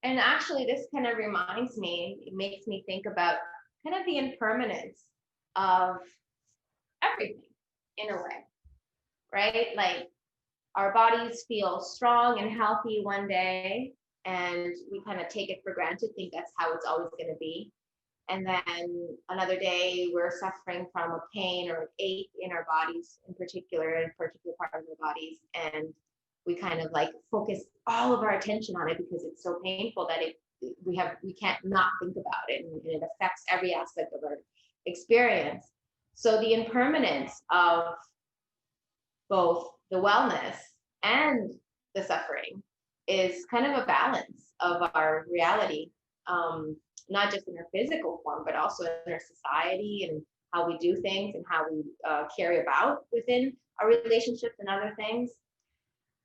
And actually, this kind of reminds me, it makes me think about kind of the impermanence of everything in a way, right? Like our bodies feel strong and healthy one day, and we kind of take it for granted, think that's how it's always going to be. And then another day, we're suffering from a pain or an ache in our bodies, in particular part of our bodies, and we kind of like focus all of our attention on it because it's so painful that we can't not think about it, and it affects every aspect of our experience. So the impermanence of both the wellness and the suffering is kind of a balance of our reality, not just in our physical form, but also in our society and how we do things and how we carry about within our relationships and other things.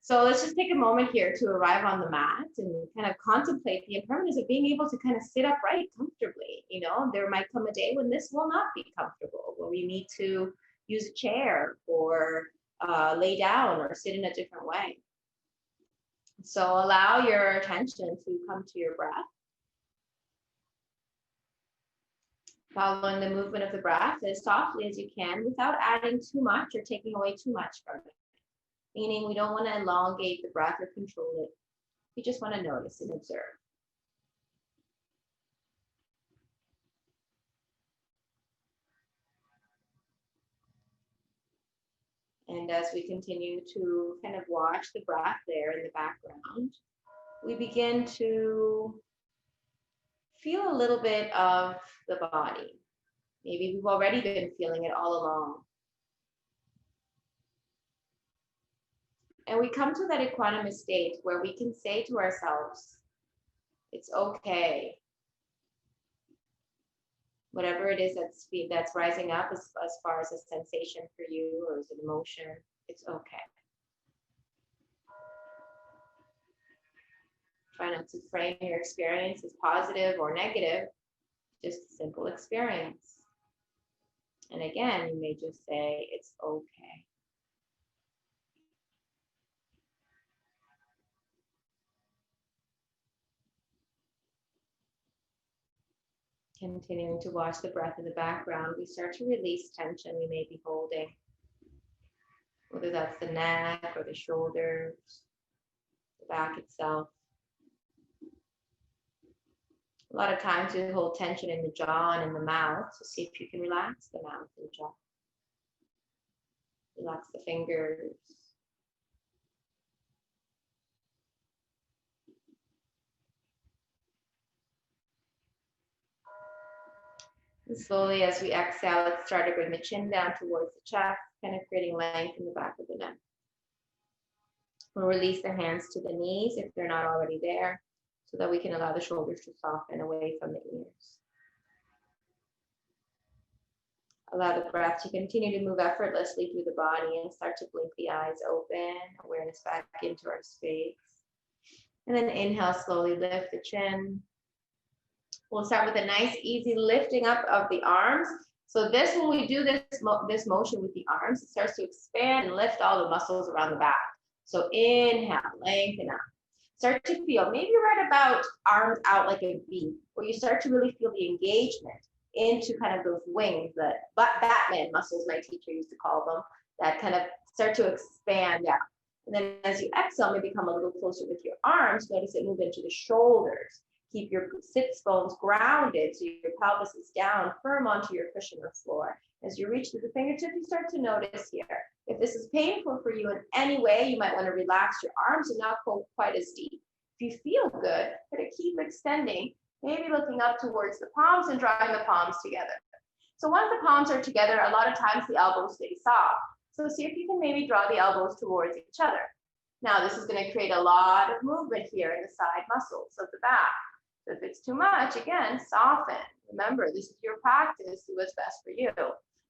So let's just take a moment here to arrive on the mat and kind of contemplate the impermanence of being able to kind of sit upright comfortably. You know, there might come a day when this will not be comfortable, where we need to use a chair or lay down or sit in a different way. So allow your attention to come to your breath. Following the movement of the breath as softly as you can without adding too much or taking away too much from it. Meaning we don't want to elongate the breath or control it. We just want to notice and observe. And as we continue to kind of watch the breath there in the background, we begin to feel a little bit of the body. Maybe we've already been feeling it all along. And we come to that equanimous state where we can say to ourselves, it's okay. Whatever it is that's rising up as far as a sensation for you or as an emotion, it's okay. Try not to frame your experience as positive or negative, just a simple experience. And again, you may just say, it's okay. Continuing to watch the breath in the background, we start to release tension we may be holding, whether that's the neck or the shoulders, the back itself. A lot of times we hold tension in the jaw and in the mouth, so see if you can relax the mouth and the jaw. Relax the fingers. And slowly as we exhale, let's start to bring the chin down towards the chest, kind of creating length in the back of the neck. We'll release the hands to the knees if they're not already there, so that we can allow the shoulders to soften away from the ears. Allow the breath to continue to move effortlessly through the body and start to blink the eyes open, awareness back into our space. And then inhale, slowly lift the chin. We'll start with a nice, easy lifting up of the arms. So this, when we do this motion with the arms, it starts to expand and lift all the muscles around the back. So inhale, lengthen up. Start to feel, maybe right about arms out like a V, where you start to really feel the engagement into kind of those wings, that Batman muscles my teacher used to call them, that kind of start to expand out. And then as you exhale, maybe come a little closer with your arms. Notice it move into the shoulders. Keep your sits bones grounded so your pelvis is down, firm onto your cushion or floor. As you reach to the fingertips, you start to notice here. If this is painful for you in any way, you might want to relax your arms and not go quite as deep. If you feel good, kind of keep extending, maybe looking up towards the palms and drawing the palms together. So once the palms are together, a lot of times the elbows stay soft. So see if you can maybe draw the elbows towards each other. Now this is going to create a lot of movement here in the side muscles of the back. So if it's too much, again, soften. Remember, this is your practice. Do what's best for you.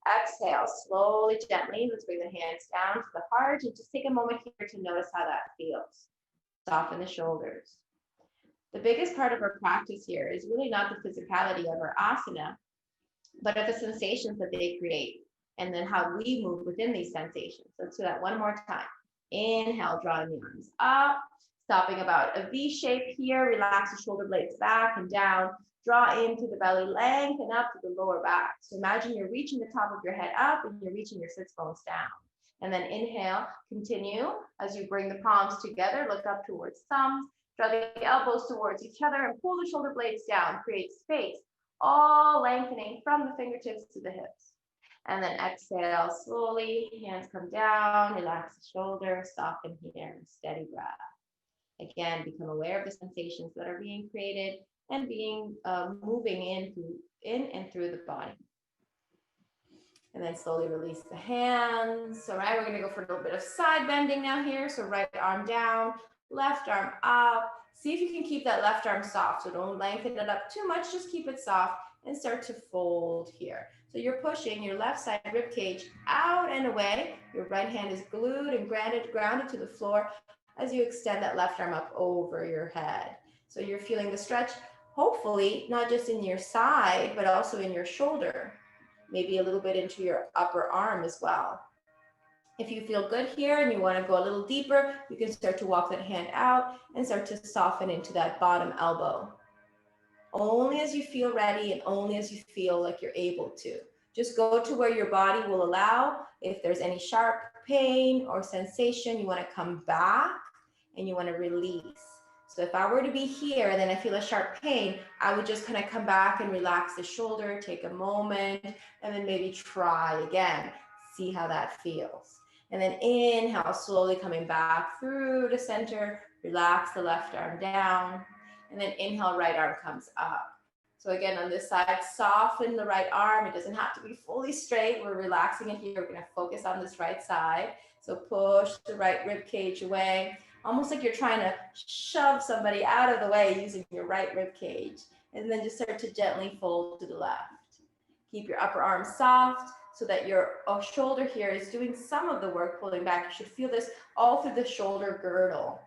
Exhale, slowly, gently. Let's bring the hands down to the heart and just take a moment here to notice how that feels. Soften the shoulders. The biggest part of our practice here is really not the physicality of our asana, but of the sensations that they create, and then how we move within these sensations. Let's do that one more time. Inhale, drawing the arms up. Stopping about a V shape here, relax the shoulder blades back and down, draw into the belly, lengthen up to the lower back. So imagine you're reaching the top of your head up and you're reaching your sits bones down. And then inhale, continue as you bring the palms together, look up towards thumbs, draw the elbows towards each other and pull the shoulder blades down, create space, all lengthening from the fingertips to the hips. And then exhale slowly, hands come down, relax the shoulders, soften here, steady breath. Again, become aware of the sensations that are being created and being moving in and through the body. And then slowly release the hands. All right, we're gonna go for a little bit of side bending now here. So right arm down, left arm up. See if you can keep that left arm soft. So don't lengthen it up too much, just keep it soft and start to fold here. So you're pushing your left side rib cage out and away. Your right hand is glued and grounded to the floor as you extend that left arm up over your head. So you're feeling the stretch, hopefully not just in your side, but also in your shoulder, maybe a little bit into your upper arm as well. If you feel good here and you want to go a little deeper, you can start to walk that hand out and start to soften into that bottom elbow. Only as you feel ready and only as you feel like you're able to. Just go to where your body will allow. If there's any sharp pain or sensation, you want to come back and you want to release. So if I were to be here and then I feel a sharp pain, I would just kind of come back and relax the shoulder, take a moment, and then maybe try again. See how that feels. And then inhale, slowly coming back through the center, relax the left arm down. And then inhale, right arm comes up. So again, on this side, soften the right arm. It doesn't have to be fully straight. We're relaxing it here. We're gonna focus on this right side. So push the right rib cage away, almost like you're trying to shove somebody out of the way using your right rib cage. And then just start to gently fold to the left. Keep your upper arm soft so that your shoulder here is doing some of the work pulling back. You should feel this all through the shoulder girdle.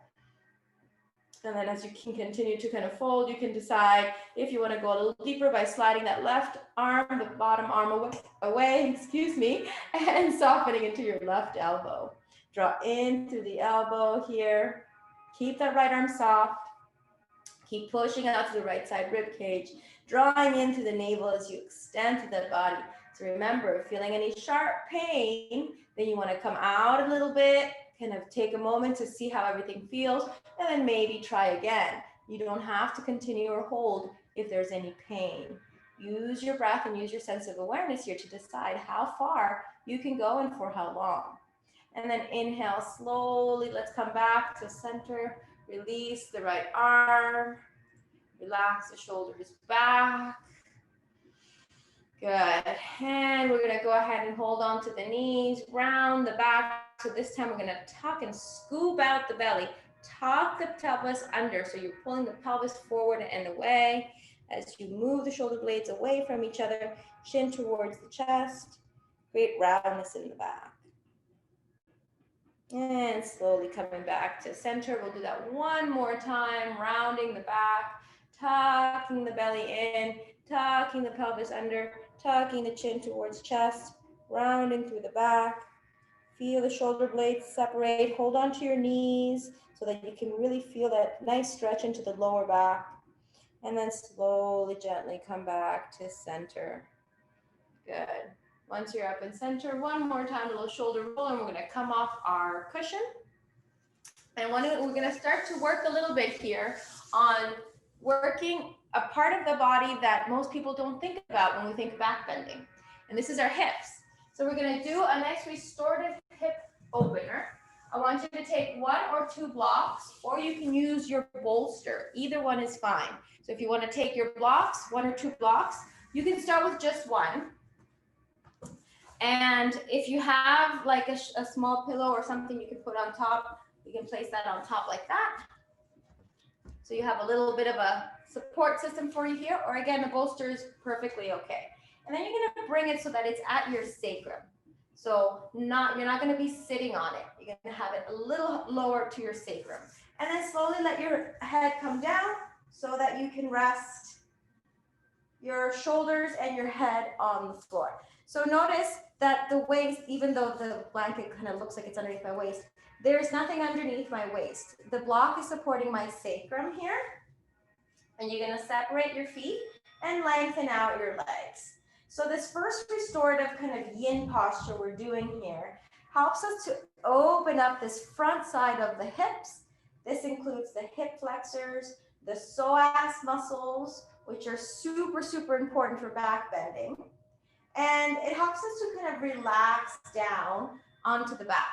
And then as you can continue to kind of fold, you can decide if you want to go a little deeper by sliding that left arm, the bottom arm away, and softening into your left elbow. Draw in through the elbow here. Keep that right arm soft. Keep pushing out to the right side rib cage, drawing into the navel as you extend to the body. So remember, if feeling any sharp pain, then you want to come out a little bit, kind of take a moment to see how everything feels, and then maybe try again. You don't have to continue or hold if there's any pain. Use your breath and use your sense of awareness here to decide how far you can go and for how long. And then inhale slowly. Let's come back to center. Release the right arm. Relax the shoulders back. Good. And we're going to go ahead and hold on to the knees, round the back. So this time we're going to tuck and scoop out the belly. Tuck the pelvis under. So you're pulling the pelvis forward and away as you move the shoulder blades away from each other, chin towards the chest. Create roundness in the back. And slowly coming back to center. We'll do that one more time, rounding the back, tucking the belly in, tucking the pelvis under, tucking the chin towards chest, rounding through the back. Feel the shoulder blades separate. Hold on to your knees so that you can really feel that nice stretch into the lower back. And then slowly, gently come back to center. Good. Once you're up in center, one more time, a little shoulder roll, and we're going to come off our cushion. And we're going to start to work a little bit here on working a part of the body that most people don't think about when we think back bending. And this is our hips. So we're going to do a nice restorative hip opener. I want you to take 1 or 2 blocks, or you can use your bolster. Either one is fine. So if you want to take your blocks, 1 or 2 blocks, you can start with just one. And if you have like a small pillow or something you can put on top, you can place that on top like that. So you have a little bit of a support system for you here, or again, the bolster is perfectly okay. And then you're gonna bring it so that it's at your sacrum. So you're not gonna be sitting on it. You're gonna have it a little lower to your sacrum. And then slowly let your head come down so that you can rest your shoulders and your head on the floor. So notice that the waist, even though the blanket kind of looks like it's underneath my waist, There's nothing underneath my waist. The block is supporting my sacrum here. And you're gonna separate your feet and lengthen out your legs. So this first restorative kind of yin posture we're doing here helps us to open up this front side of the hips. This includes the hip flexors, the psoas muscles, which are super, super important for back bending. And it helps us to kind of relax down onto the back.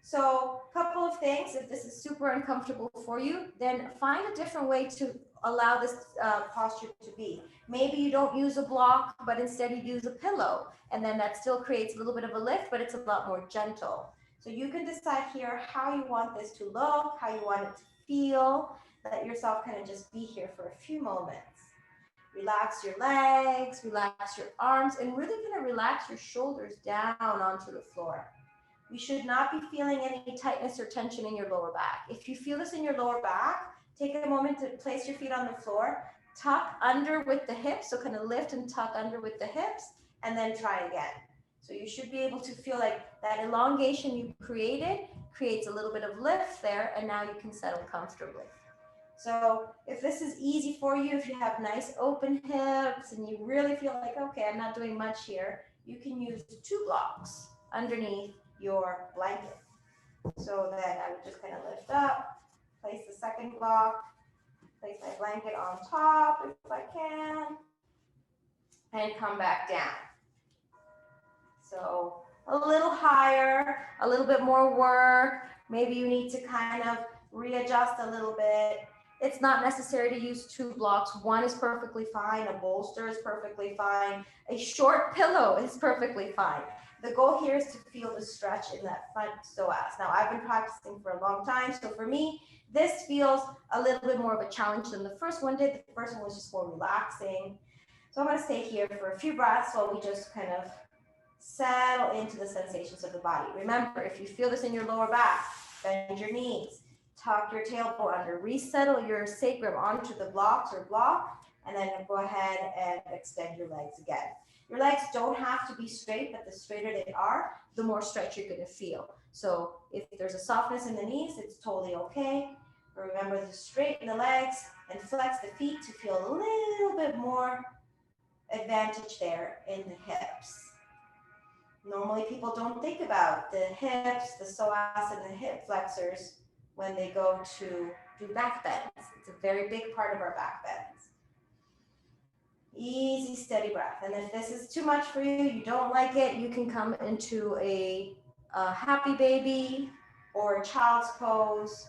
So a couple of things, if this is super uncomfortable for you, then find a different way to allow this posture to be. Maybe you don't use a block, but instead you use a pillow, and then that still creates a little bit of a lift, but it's a lot more gentle. So you can decide here how you want this to look, how you want it to feel. Let yourself kind of just be here for a few moments. Relax your legs, relax your arms, and really kind of relax your shoulders down onto the floor. You should not be feeling any tightness or tension in your lower back. If you feel this in your lower back, take a moment to place your feet on the floor, tuck under with the hips, so kind of lift and tuck under with the hips, and then try again. So you should be able to feel like that elongation you created creates a little bit of lift there, and now you can settle comfortably. So if this is easy for you, if you have nice open hips and you really feel like, okay, I'm not doing much here, you can use 2 blocks underneath your blanket. So then I would just kind of lift up, place the second block, place my blanket on top if I can, and come back down. So a little higher, a little bit more work. Maybe you need to kind of readjust a little bit. It's not necessary to use 2 blocks. 1 is perfectly fine. A bolster is perfectly fine. A short pillow is perfectly fine. The goal here is to feel the stretch in that front psoas. Now, I've been practicing for a long time, so for me, this feels a little bit more of a challenge than the first one did. The first one was just more relaxing. So I'm going to stay here for a few breaths while we just kind of settle into the sensations of the body. Remember, if you feel this in your lower back, bend your knees, tuck your tailbone under, resettle your sacrum onto the blocks or block, and then go ahead and extend your legs again. Your legs don't have to be straight, but the straighter they are, the more stretch you're going to feel. So if there's a softness in the knees, it's totally okay. But remember to straighten the legs and flex the feet to feel a little bit more advantage there in the hips. Normally people don't think about the hips, the psoas, and the hip flexors when they go to do back bends. It's a very big part of our back bends. Easy, steady breath. And if this is too much for you, you don't like it, you can come into a happy baby or a child's pose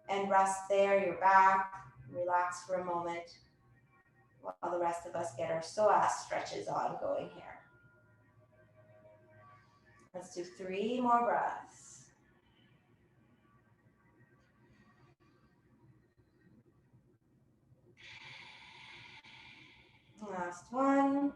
and rest there, your back, relax for a moment while the rest of us get our psoas stretches on going here. Let's do 3 more breaths. Last one.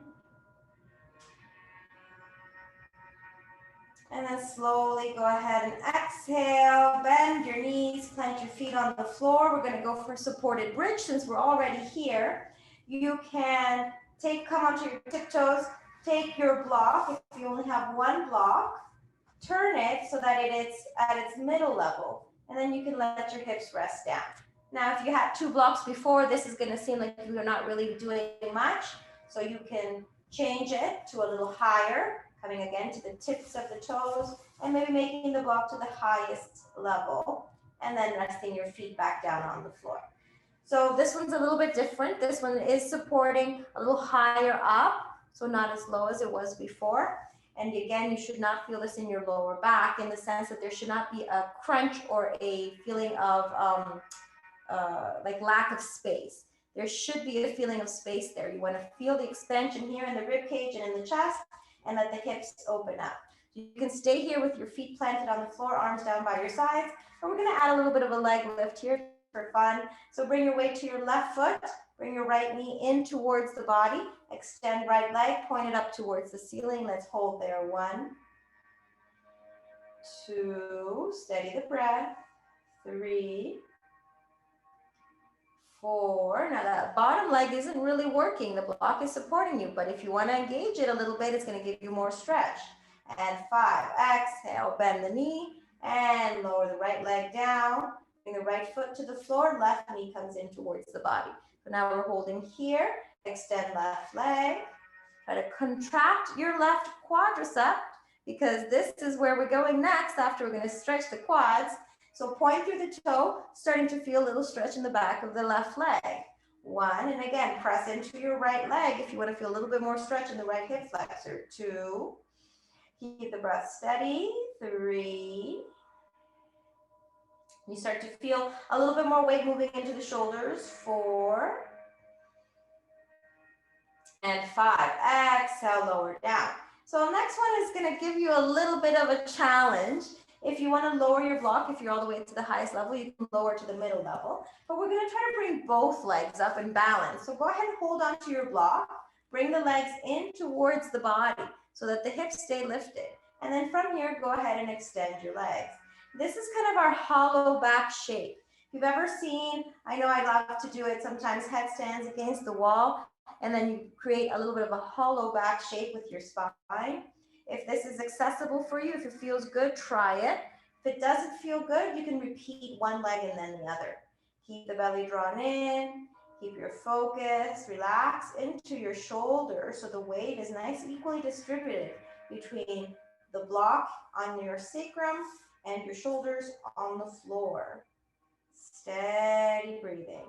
And then slowly go ahead and exhale, bend your knees, plant your feet on the floor. We're gonna go for supported bridge since we're already here. You can come onto your tiptoes, take your block, if you only have 1 block, turn it so that it is at its middle level, and then you can let your hips rest down. Now, if you had 2 blocks before, this is gonna seem like you're not really doing much, so you can change it to a little higher, coming again to the tips of the toes, and maybe making the block to the highest level, and then resting your feet back down on the floor. So this one's a little bit different. This one is supporting a little higher up, so not as low as it was before. And again, you should not feel this in your lower back in the sense that there should not be a crunch or a feeling of like lack of space. There should be a feeling of space there. You want to feel the expansion here in the rib cage and in the chest, and let the hips open up. You can stay here with your feet planted on the floor, arms down by your sides, and we're going to add a little bit of a leg lift here for fun. So bring your weight to your left foot, bring your right knee in towards the body, extend right leg, point it up towards the ceiling. Let's hold there. 1, 2, steady the breath, 3, 4. Now that bottom leg isn't really working. The block is supporting you, but if you want to engage it a little bit, it's going to give you more stretch. And 5, exhale, bend the knee, And lower the right leg down. Bring the right foot to the floor. Left knee comes in towards the body. So now we're holding here. Extend left leg. Try to contract your left quadricep because this is where we're going next after we're going to stretch the quads. So point through the toe, starting to feel a little stretch in the back of the left leg. 1, and again, press into your right leg if you want to feel a little bit more stretch in the right hip flexor. 2, keep the breath steady. 3, you start to feel a little bit more weight moving into the shoulders. 4, and 5. Exhale, lower down. So next one is going to give you a little bit of a challenge. If you want to lower your block, if you're all the way to the highest level, you can lower to the middle level. But we're going to try to bring both legs up in balance. So go ahead and hold on to your block. Bring the legs in towards the body so that the hips stay lifted. And then from here, go ahead and extend your legs. This is kind of our hollow back shape. If you've ever seen, I know I love to do it sometimes, headstands against the wall, and then you create a little bit of a hollow back shape with your spine. If this is accessible for you, if it feels good, try it. If it doesn't feel good, you can repeat one leg and then the other. Keep the belly drawn in, keep your focus, relax into your shoulders so the weight is nice, equally distributed between the block on your sacrum and your shoulders on the floor. Steady breathing.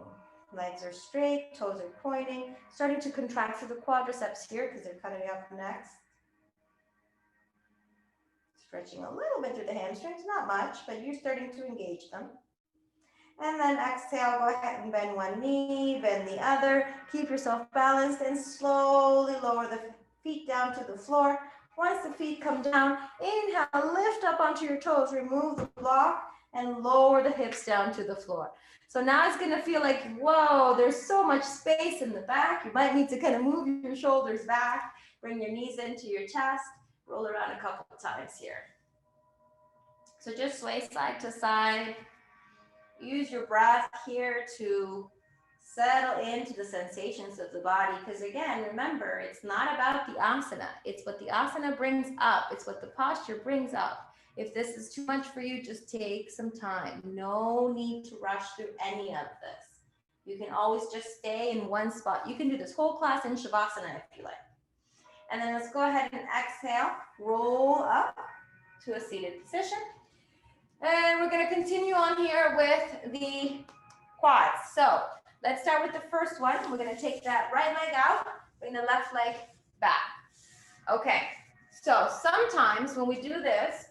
Legs are straight, toes are pointing, starting to contract through the quadriceps here because they're cutting up next. Stretching a little bit through the hamstrings, not much, but you're starting to engage them. And then exhale, go ahead and bend one knee, bend the other. Keep yourself balanced and slowly lower the feet down to the floor. Once the feet come down, inhale, lift up onto your toes, remove the block, and lower the hips down to the floor. So now it's going to feel like, whoa, there's so much space in the back. You might need to kind of move your shoulders back, bring your knees into your chest, roll around a couple of times here. So just sway side to side. Use your breath here to settle into the sensations of the body. Because again, remember, it's not about the asana. It's what the asana brings up. It's what the posture brings up. If this is too much for you, just take some time. No need to rush through any of this. You can always just stay in one spot. You can do this whole class in Shavasana if you like. And then let's go ahead and exhale, roll up to a seated position. And we're going to continue on here with the quads. So let's start with the first one. We're going to take that right leg out, bring the left leg back. Okay, so sometimes when we do this,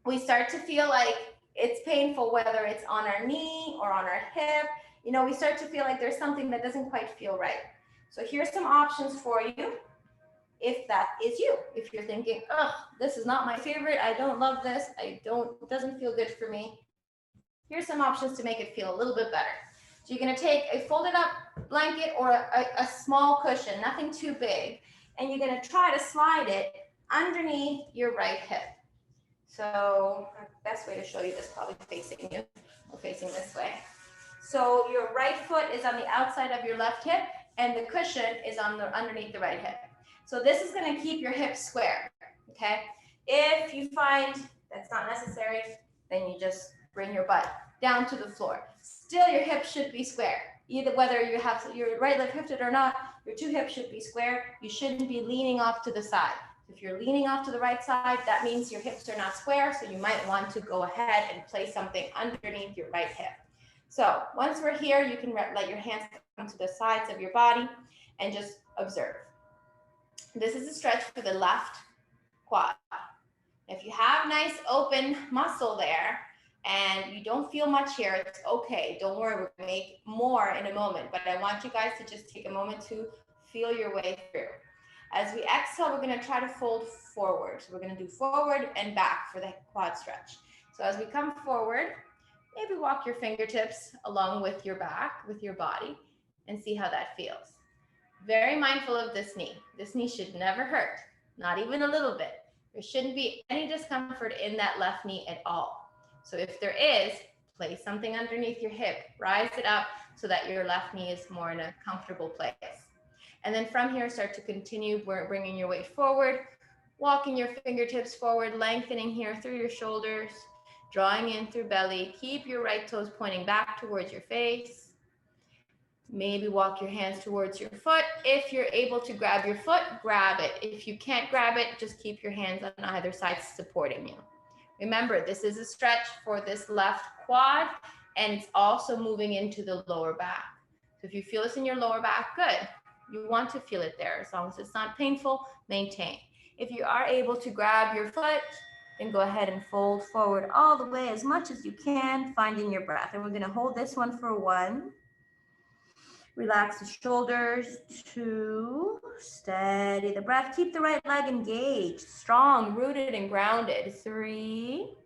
we start to feel like it's painful, whether it's on our knee or on our hip. You know, we start to feel like there's something that doesn't quite feel right. So here's some options for you. If that is you, if you're thinking, oh, this is not my favorite, I don't love this, it doesn't feel good for me. Here's some options to make it feel a little bit better. So you're gonna take a folded up blanket or a small cushion, nothing too big, and you're gonna try to slide it underneath your right hip. So the best way to show you this, probably facing you, or facing this way. So your right foot is on the outside of your left hip, and the cushion is on the underneath the right hip. So this is going to keep your hips square, okay? If you find that's not necessary, then you just bring your butt down to the floor. Still, your hips should be square. Either whether you have your right leg lifted or not, your two hips should be square. You shouldn't be leaning off to the side. If you're leaning off to the right side, that means your hips are not square, so you might want to go ahead and place something underneath your right hip. So once we're here, you can let your hands come to the sides of your body and just observe. This is a stretch for the left quad. If you have nice open muscle there and you don't feel much here, it's okay. Don't worry, we're gonna make more in a moment, but I want you guys to just take a moment to feel your way through. As we exhale, we're gonna try to fold forward. So we're gonna do forward and back for the quad stretch. So as we come forward, maybe walk your fingertips along with your back, with your body, and see how that feels. Very mindful of this knee. This knee should never hurt, not even a little bit. There shouldn't be any discomfort in that left knee at all. So if there is, place something underneath your hip, rise it up so that your left knee is more in a comfortable place. And then from here, start to continue bringing your weight forward, walking your fingertips forward, lengthening here through your shoulders, Drawing in through belly. Keep your right toes pointing back towards your face. Maybe walk your hands towards your foot. If you're able to grab your foot, grab it. If you can't grab it, just keep your hands on either side supporting you. Remember, this is a stretch for this left quad, and it's also moving into the lower back. So if you feel this in your lower back, good. You want to feel it there. As long as it's not painful, maintain. If you are able to grab your foot, then go ahead and fold forward all the way as much as you can, finding your breath. And we're gonna hold this one for 1. Relax the shoulders. 2, steady the breath. Keep the right leg engaged, strong, rooted and grounded. 3,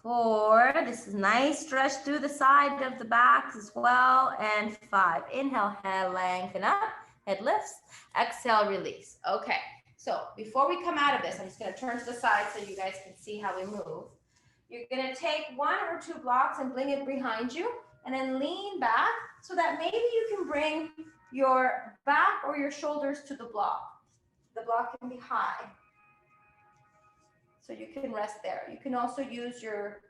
4, this is nice stretch through the side of the back as well. And 5, inhale, head lengthen up, head lifts. Exhale, release. Okay, so before we come out of this, I'm just gonna turn to the side so you guys can see how we move. You're gonna take 1 or 2 blocks and bring it behind you, and then lean back so that maybe you can bring your back or your shoulders to the block. The block can be high, so you can rest there. You can also use your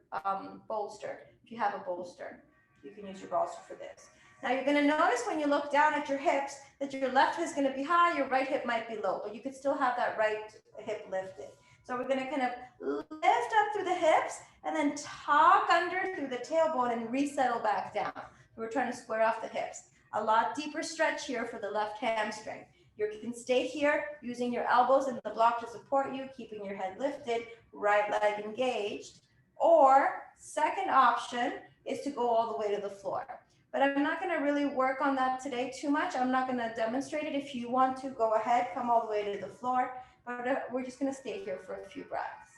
bolster. If you have a bolster, you can use your bolster for this. Now you're gonna notice when you look down at your hips that your left hip is gonna be high, your right hip might be low, but you could still have that right hip lifted. So we're gonna kind of lift up through the hips and then tuck under through the tailbone and resettle back down. We're trying to square off the hips. A lot deeper stretch here for the left hamstring. You can stay here using your elbows and the block to support you, keeping your head lifted, right leg engaged. Or second option is to go all the way to the floor. But I'm not gonna really work on that today too much. I'm not gonna demonstrate it. If you want to, go ahead, come all the way to the floor. But we're just gonna stay here for a few breaths.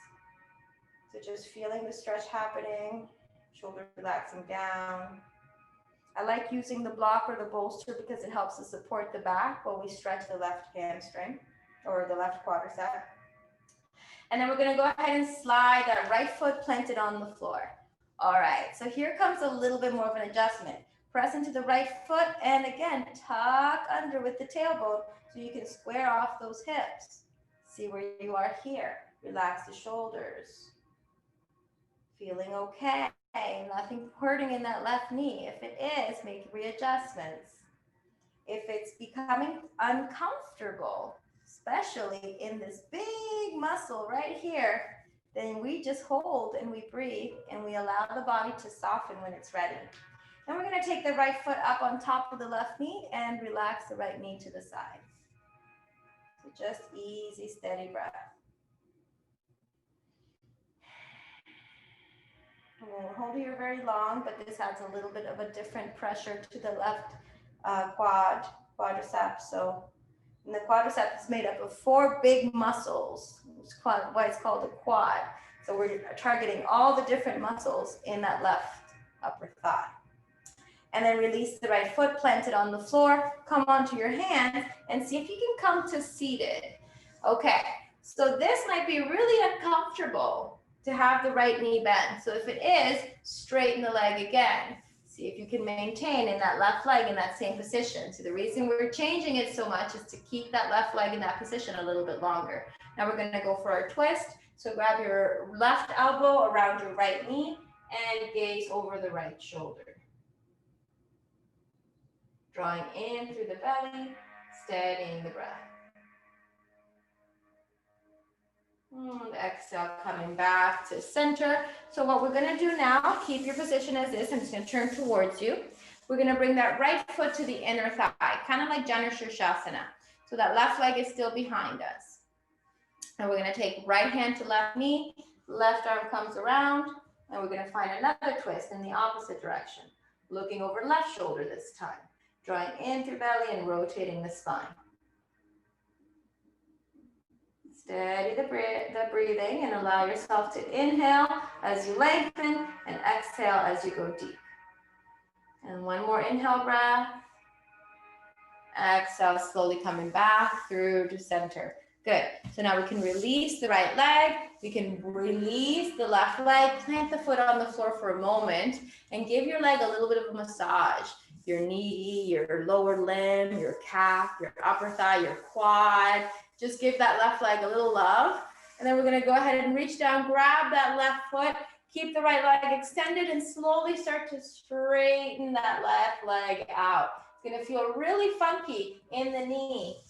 So just feeling the stretch happening, shoulder relaxing down. I like using the block or the bolster because it helps to support the back while we stretch the left hamstring or the left quadricep. And then we're gonna go ahead and slide that right foot planted on the floor. All right, so here comes a little bit more of an adjustment. Press into the right foot and again, tuck under with the tailbone so you can square off those hips. See where you are here. Relax the shoulders. Feeling okay. Nothing hurting in that left knee. If it is, make readjustments. If it's becoming uncomfortable, especially in this big muscle right here, then we just hold and we breathe and we allow the body to soften when it's ready. Then we're gonna take the right foot up on top of the left knee and relax the right knee to the side. So just easy, steady breath. And then hold here very long, but this adds a little bit of a different pressure to the left quadricep. So and the quadricep is made up of 4 big muscles, which is why it's called a quad. So we're targeting all the different muscles in that left upper thigh. And then release the right foot, plant it on the floor, come onto your hands and see if you can come to seated. Okay, so this might be really uncomfortable to have the right knee bent. So if it is, straighten the leg again. See if you can maintain in that left leg in that same position. So the reason we're changing it so much is to keep that left leg in that position a little bit longer. Now we're gonna go for our twist. So grab your left elbow around your right knee and gaze over the right shoulder. Drawing in through the belly, steadying the breath. Exhale, coming back to center. So what we're gonna do now, keep your position as is. I'm just gonna turn towards you. We're gonna bring that right foot to the inner thigh, kind of like Janushirshasana. So that left leg is still behind us. And we're gonna take right hand to left knee, left arm comes around, and we're gonna find another twist in the opposite direction. Looking over left shoulder this time. Drawing in through belly and rotating the spine. Steady the breathing and allow yourself to inhale as you lengthen and exhale as you go deep. And one more inhale breath. Exhale, slowly coming back through to center. Good. So now we can release the right leg. We can release the left leg, plant the foot on the floor for a moment and give your leg a little bit of a massage. Your knee, your lower limb, your calf, your upper thigh, your quad. Just give that left leg a little love And then we're gonna go ahead and reach down, grab that left foot, keep the right leg extended, and slowly start to straighten that left leg out. It's gonna feel really funky in the knee.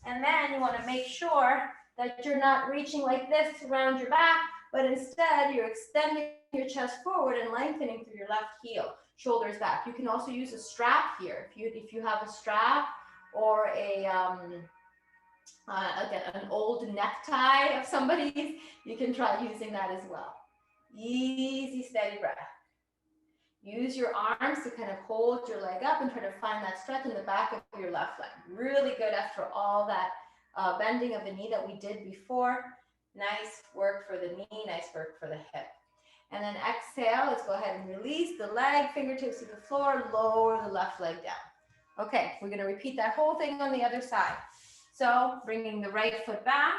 And then you wanna make sure that you're not reaching like this around your back, but instead you're extending your chest forward and lengthening through your left heel, shoulders back. You can also use a strap here. If you have a strap or again, an old necktie of somebody's, you can try using that as well. Easy, steady breath. Use your arms to kind of hold your leg up and try to find that stretch in the back of your left leg. Really good after all that bending of the knee that we did before. Nice work for the knee, nice work for the hip. And then exhale, let's go ahead and release the leg, fingertips to the floor, lower the left leg down. Okay, we're gonna repeat that whole thing on the other side. So bringing the right foot back,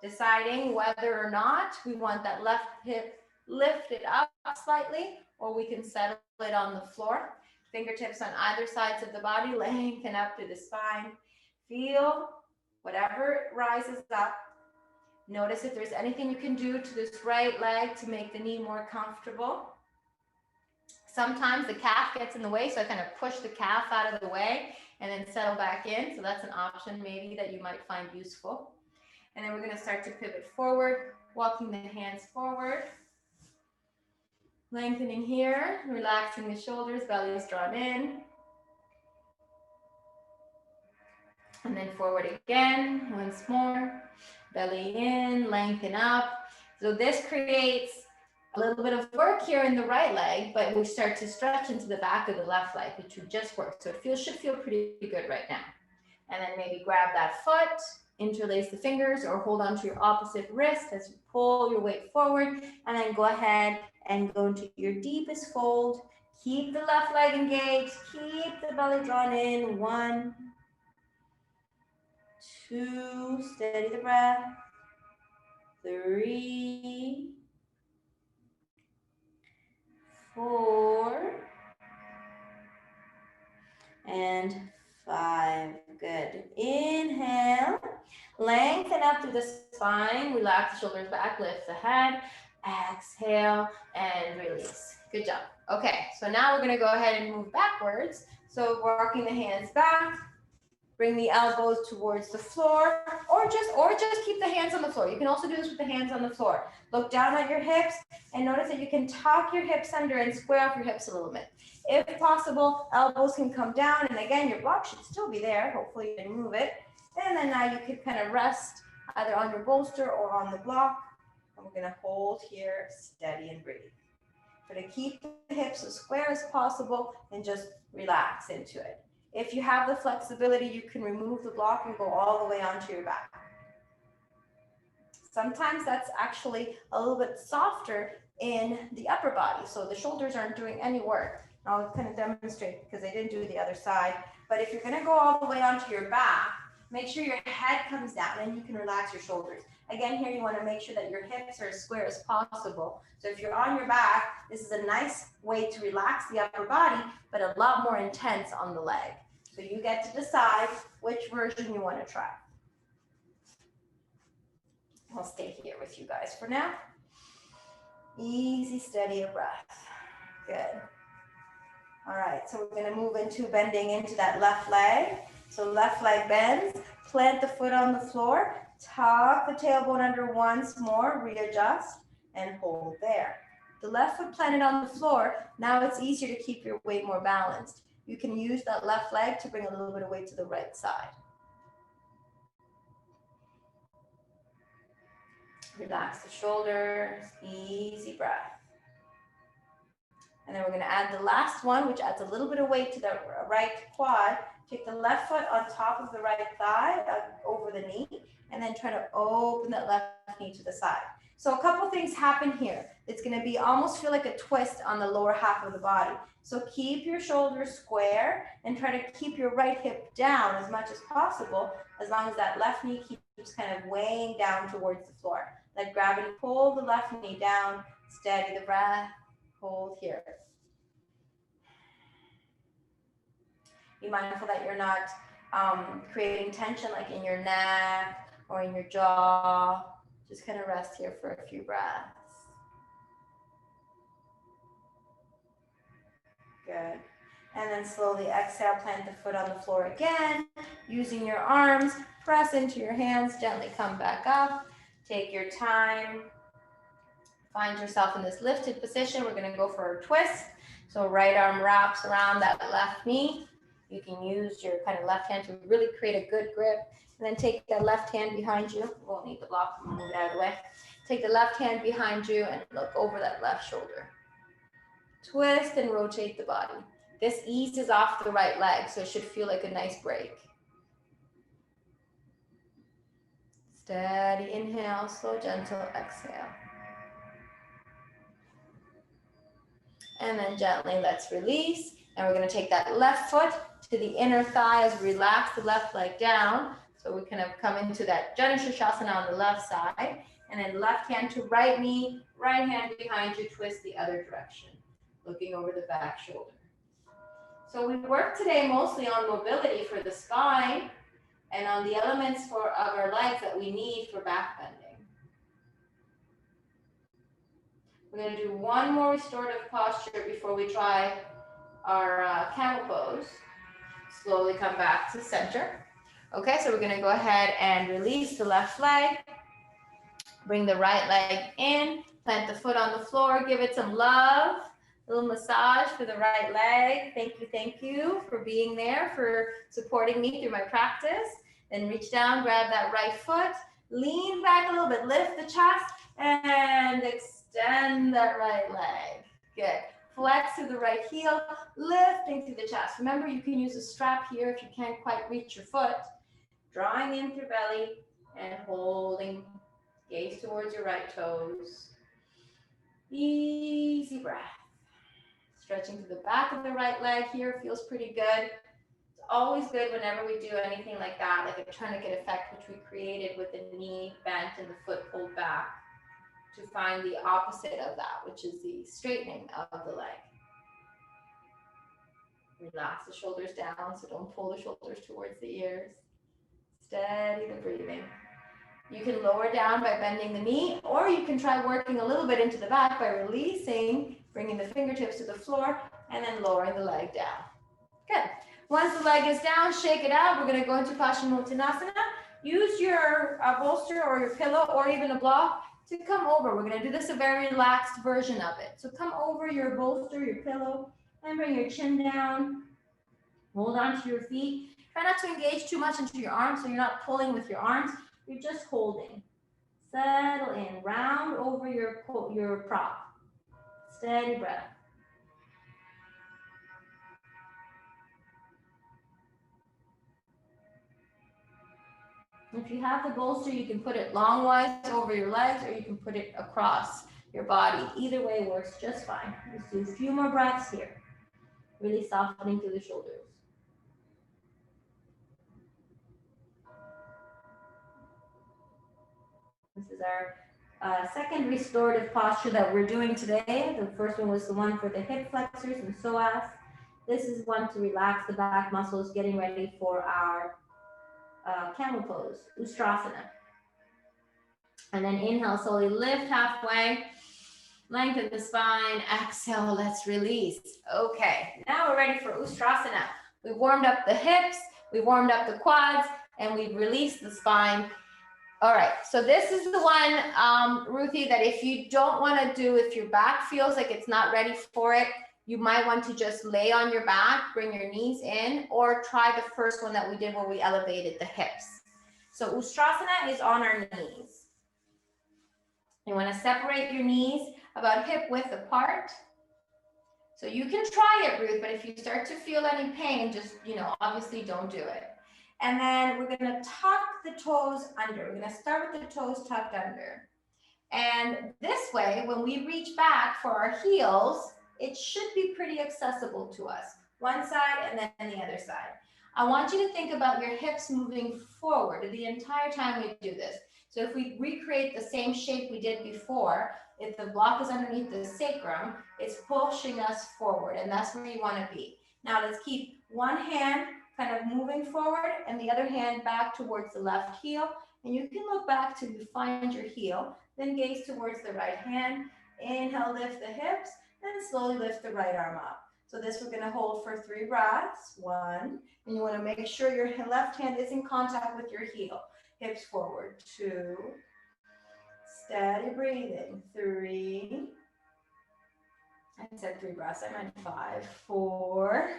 deciding whether or not we want that left hip lifted up slightly, or we can settle it on the floor. Fingertips on either sides of the body, lengthen up through the spine. Feel whatever rises up. Notice if there's anything you can do to this right leg to make the knee more comfortable. Sometimes the calf gets in the way, so I kind of push the calf out of the way and then settle back in. So that's an option maybe that you might find useful. And then we're going to start to pivot forward, walking the hands forward. Lengthening here, relaxing the shoulders, belly is drawn in. And then forward again, once more. Belly in, lengthen up. So this creates a little bit of work here in the right leg, but we start to stretch into the back of the left leg, which would just work. So it should feel pretty good right now. And then maybe grab that foot, interlace the fingers, or hold on to your opposite wrist as you pull your weight forward, and then go ahead and go into your deepest fold. Keep the left leg engaged, keep the belly drawn in. 1, 2, steady the breath. 3, 4, and 5. Good. Inhale, lengthen up through the spine, relax the shoulders back, lift the head, exhale, and release. Good job. Okay, so now we're gonna go ahead and move backwards. So walking the hands back, bring the elbows towards the floor, or just keep the hands on the floor. You can also do this with the hands on the floor. Look down at your hips and notice that you can tuck your hips under and square off your hips a little bit. If possible, elbows can come down, and again, your block should still be there. Hopefully you can move it. And then now you can kind of rest either on your bolster or on the block. And we're gonna hold here, steady and breathe. We're gonna keep the hips as square as possible and just relax into it. If you have the flexibility, you can remove the block and go all the way onto your back. Sometimes that's actually a little bit softer in the upper body, so the shoulders aren't doing any work. I'll kind of demonstrate because I didn't do the other side. But if you're going to go all the way onto your back, make sure your head comes down and you can relax your shoulders. Again, here you want to make sure that your hips are as square as possible. So if you're on your back, this is a nice way to relax the upper body, but a lot more intense on the leg. So you get to decide which version you want to try. I'll stay here with you guys for now. Easy, steady breath. Good. All right, so we're going to move into bending into that left leg. So left leg bends, plant the foot on the floor, tuck the tailbone under once more, readjust, and hold there. The left foot planted on the floor, now it's easier to keep your weight more balanced. You can use that left leg to bring a little bit of weight to the right side. Relax the shoulders, easy breath. And then we're going to add the last one, which adds a little bit of weight to the right quad. Take the left foot on top of the right thigh, over the knee, and then try to open that left knee to the side. So a couple things happen here. It's going to be almost feel like a twist on the lower half of the body. So keep your shoulders square and try to keep your right hip down as much as possible, as long as that left knee keeps kind of weighing down towards the floor. Let gravity pull the left knee down, steady the breath, hold here. Be mindful that you're not creating tension like in your neck or in your jaw. Just kind of rest here for a few breaths. Good. And then slowly exhale, plant the foot on the floor again. Using your arms, press into your hands, gently come back up. Take your time. Find yourself in this lifted position. We're gonna go for a twist. So right arm wraps around that left knee. You can use your kind of left hand to really create a good grip. And then take that left hand behind you. We won't need the block, we'll move it out of the way. Take the left hand behind you and look over that left shoulder. Twist and rotate the body. This eases off the right leg, so it should feel like a nice break. Steady inhale, slow, gentle exhale. And then gently let's release. And we're gonna take that left foot to the inner thigh as we relax the left leg down. So we kind of come into that Janu Shirshasana on the left side. And then left hand to right knee, right hand behind you, twist the other direction. Looking over the back shoulder. So we worked today mostly on mobility for the spine and on the elements of our legs that we need for back bending. We're going to do one more restorative posture before we try our camel pose. Slowly come back to center. Okay, so we're going to go ahead and release the left leg. Bring the right leg in, plant the foot on the floor, give it some love. A little massage for the right leg. Thank you for being there, for supporting me through my practice. Then reach down, grab that right foot, lean back a little bit, lift the chest, and extend that right leg. Good. Flex through the right heel, lifting through the chest. Remember, you can use a strap here if you can't quite reach your foot. Drawing in through belly and holding. Gaze towards your right toes. Easy breath. Stretching to the back of the right leg here feels pretty good. It's always good whenever we do anything like that, like a tourniquet effect, which we created with the knee bent and the foot pulled back, to find the opposite of that, which is the straightening of the leg. Relax the shoulders down, so don't pull the shoulders towards the ears. Steady the breathing. You can lower down by bending the knee, or you can try working a little bit into the back by releasing, bringing the fingertips to the floor, and then lowering the leg down. Good. Once the leg is down, shake it out. We're going to go into Paschimottanasana. Use your bolster or your pillow or even a block to come over. We're going to do this a very relaxed version of it. So come over your bolster, your pillow, and bring your chin down. Hold on to your feet. Try not to engage too much into your arms, so you're not pulling with your arms. You're just holding. Settle in. Round over your prop. Steady breath. If you have the bolster, you can put it longwise over your legs, or you can put it across your body. Either way works just fine. Let's do a few more breaths here. Really softening through the shoulders. This is our second restorative posture that we're doing today. The first one was the one for the hip flexors and psoas. This is one to relax the back muscles, getting ready for our camel pose, Ustrasana. And then inhale, slowly lift halfway, lengthen the spine, exhale, let's release. Okay, now we're ready for Ustrasana. We've warmed up the hips, we've warmed up the quads, and we've released the spine. All right, so this is the one, Ruthie, that if you don't want to do, if your back feels like it's not ready for it, you might want to just lay on your back, bring your knees in, or try the first one that we did where we elevated the hips. So Ustrasana is on our knees. You want to separate your knees about hip width apart. So you can try it, Ruth, but if you start to feel any pain, just, obviously don't do it. And then we're going to tuck the toes under. We're going to start with the toes tucked under. And this way, when we reach back for our heels, it should be pretty accessible to us. One side and then the other side. I want you to think about your hips moving forward the entire time we do this. So if we recreate the same shape we did before, if the block is underneath the sacrum, it's pushing us forward, and that's where you want to be. Now let's keep one hand kind of moving forward and the other hand back towards the left heel, And you can look back till you find your heel, then gaze towards the right hand. Inhale, lift the hips, and slowly lift the right arm up. So this we're gonna hold for 3 breaths. 1, and you wanna make sure your left hand is in contact with your heel. Hips forward. 2, steady breathing. 3, I said 3 breaths, I meant 5, 4,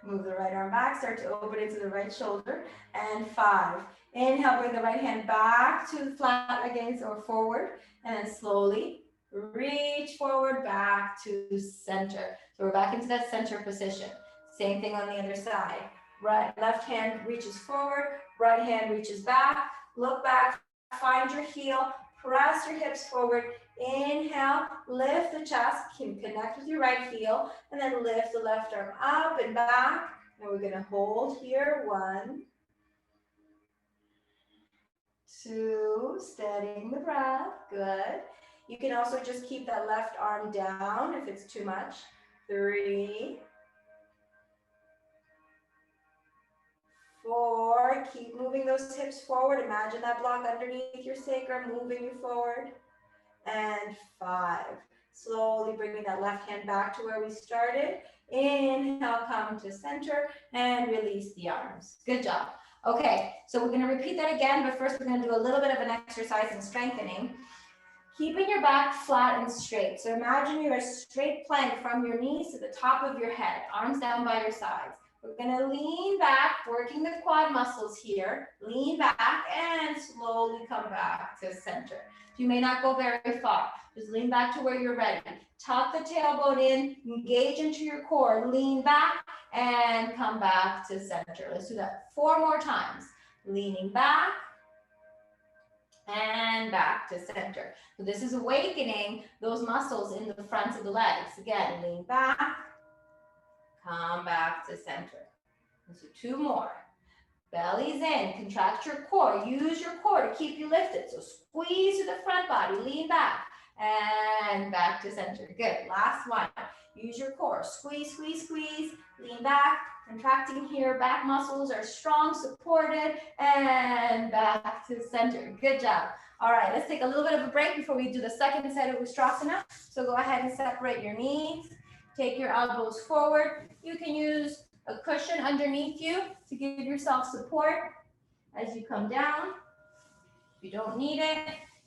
move the right arm back, start to open into the right shoulder, and 5. Inhale, bring the right hand back to flat against or forward, and then slowly reach forward back to center. So we're back into that center position. Same thing on the other side. Right, left hand reaches forward, right hand reaches back, look back, find your heel, press your hips forward. Inhale, lift the chest, connect with your right heel, and then lift the left arm up and back. And we're gonna hold here. 1, 2, steadying the breath, good. You can also just keep that left arm down if it's too much. 3, 4, keep moving those hips forward. Imagine that block underneath your sacrum, moving you forward. And 5. Slowly bringing that left hand back to where we started. Inhale, come to center, and release the arms. Good job. Okay, so we're gonna repeat that again, but first we're gonna do a little bit of an exercise in strengthening. Keeping your back flat and straight. So imagine you're a straight plank from your knees to the top of your head, arms down by your sides. We're gonna lean back, working the quad muscles here. Lean back and slowly come back to center. You may not go very far. Just lean back to where you're ready. Tuck the tailbone in, engage into your core, lean back and come back to center. Let's do that 4 more times. Leaning back and back to center. So this is awakening those muscles in the fronts of the legs. Again, lean back, come back to center. And so 2 more. Belly's in, contract your core. Use your core to keep you lifted. So squeeze to the front body, lean back and back to center. Good, last one. Use your core, squeeze, squeeze, squeeze, lean back, contracting here. Back muscles are strong, supported, and back to center. Good job. All right, let's take a little bit of a break before we do the second set of Ustrasana. So go ahead and separate your knees. Take your elbows forward. You can use a cushion underneath you to give yourself support as you come down. If you don't need it,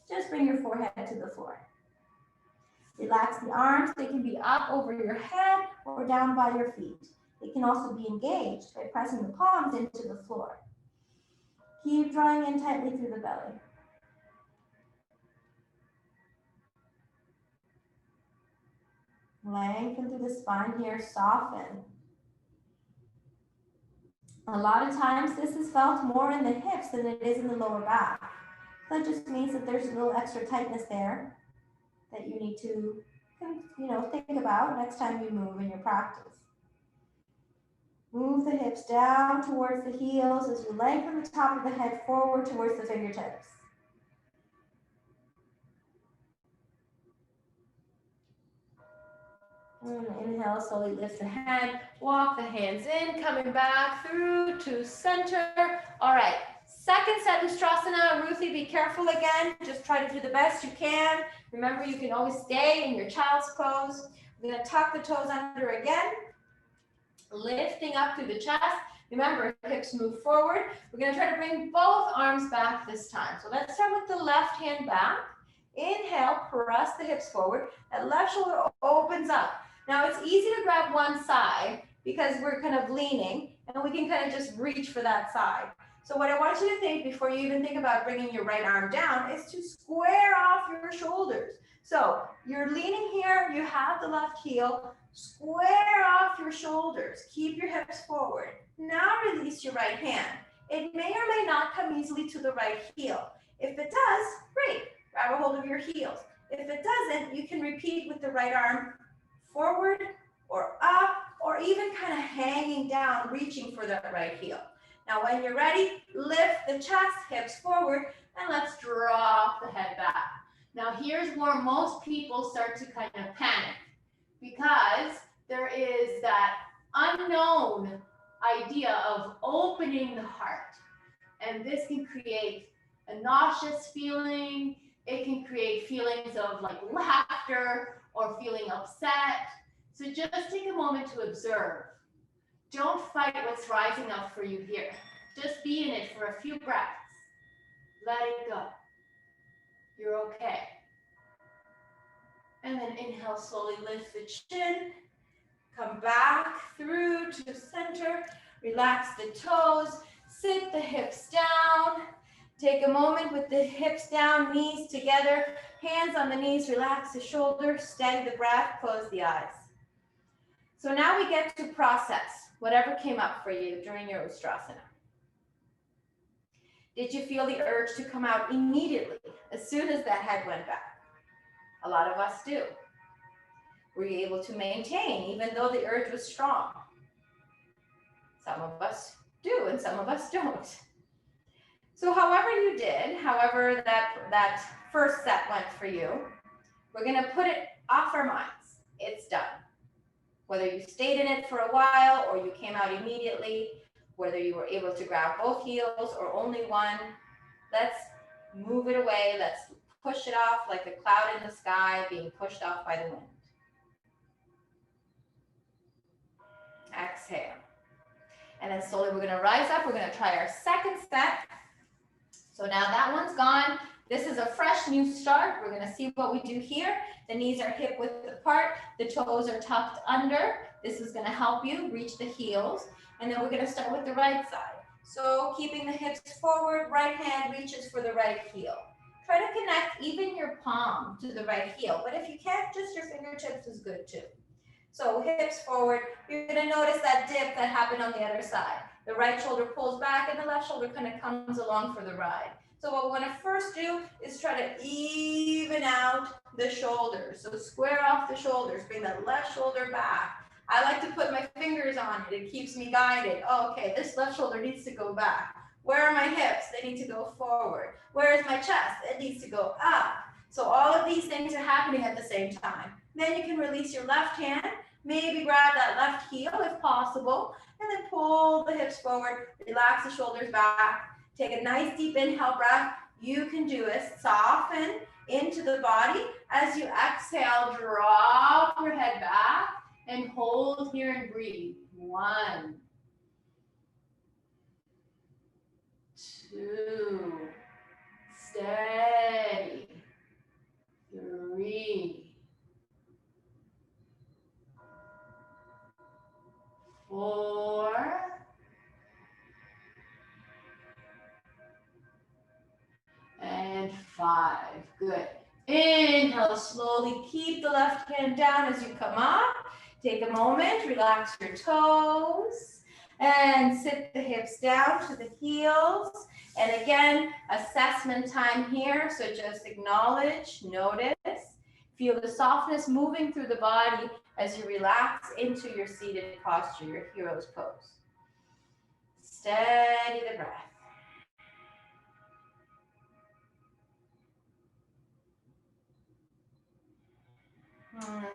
just bring your forehead to the floor. Relax the arms. They can be up over your head or down by your feet. They can also be engaged by pressing the palms into the floor. Keep drawing in tightly through the belly. Lengthen through the spine here, soften. A lot of times this is felt more in the hips than it is in the lower back. That just means that there's a little extra tightness there that you need to, think about next time you move in your practice. Move the hips down towards the heels as you lengthen the top of the head forward towards the fingertips. And inhale, slowly lift the head, walk the hands in, coming back through to center. All right, second set Ustrasana. Ruthie, be careful again. Just try to do the best you can. Remember, you can always stay in your child's pose. We're gonna tuck the toes under again, lifting up through the chest. Remember, hips move forward. We're gonna try to bring both arms back this time. So let's start with the left hand back. Inhale, press the hips forward. That left shoulder opens up. Now it's easy to grab one side because we're kind of leaning and we can kind of just reach for that side. So what I want you to think before you even think about bringing your right arm down is to square off your shoulders. So you're leaning here, you have the left heel, square off your shoulders, keep your hips forward. Now release your right hand. It may or may not come easily to the right heel. If it does, great, grab a hold of your heels. If it doesn't, you can repeat with the right arm forward or up, or even kind of hanging down, reaching for that right heel. Now, when you're ready, lift the chest, hips forward, and let's drop the head back. Now, here's where most people start to kind of panic because there is that unknown idea of opening the heart. And this can create a nauseous feeling. It can create feelings of like laughter or feeling upset. So just take a moment to observe. Don't fight what's rising up for you here. Just be in it for a few breaths. Let it go. You're okay. And then inhale, slowly lift the chin. Come back through to center. Relax the toes. Sit the hips down. Take a moment with the hips down, knees together, hands on the knees, relax the shoulders, steady the breath, close the eyes. So now we get to process whatever came up for you during your Ustrasana. Did you feel the urge to come out immediately as soon as that head went back? A lot of us do. Were you able to maintain even though the urge was strong? Some of us do and some of us don't. So however you did, however that first set went for you, we're gonna put it off our minds. It's done. Whether you stayed in it for a while or you came out immediately, whether you were able to grab both heels or only one, let's move it away. Let's push it off like a cloud in the sky being pushed off by the wind. Exhale. And then slowly we're gonna rise up. We're gonna try our second set. So now that one's gone. This is a fresh new start. We're gonna see what we do here. The knees are hip width apart. The toes are tucked under. This is gonna help you reach the heels. And then we're gonna start with the right side. So keeping the hips forward, right hand reaches for the right heel. Try to connect even your palm to the right heel. But if you can't, just your fingertips is good too. So hips forward. You're gonna notice that dip that happened on the other side. The right shoulder pulls back and the left shoulder kind of comes along for the ride. So what we want to first do is try to even out the shoulders. So square off the shoulders, bring that left shoulder back. I like to put my fingers on it. It keeps me guided. Oh, okay, this left shoulder needs to go back. Where are my hips? They need to go forward. Where is my chest? It needs to go up. So all of these things are happening at the same time. Then you can release your left hand. Maybe grab that left heel if possible, and then pull the hips forward, relax the shoulders back, take a nice deep inhale breath. You can do it, soften into the body. As you exhale, drop your head back and hold here and breathe. 1, 2, steady, 3, 4, and 5. Good. Inhale, slowly keep the left hand down as you come up. Take a moment, relax your toes, and sit the hips down to the heels. And again, assessment time here. So just acknowledge, notice, feel the softness moving through the body as you relax into your seated posture, your hero's pose. Steady the breath.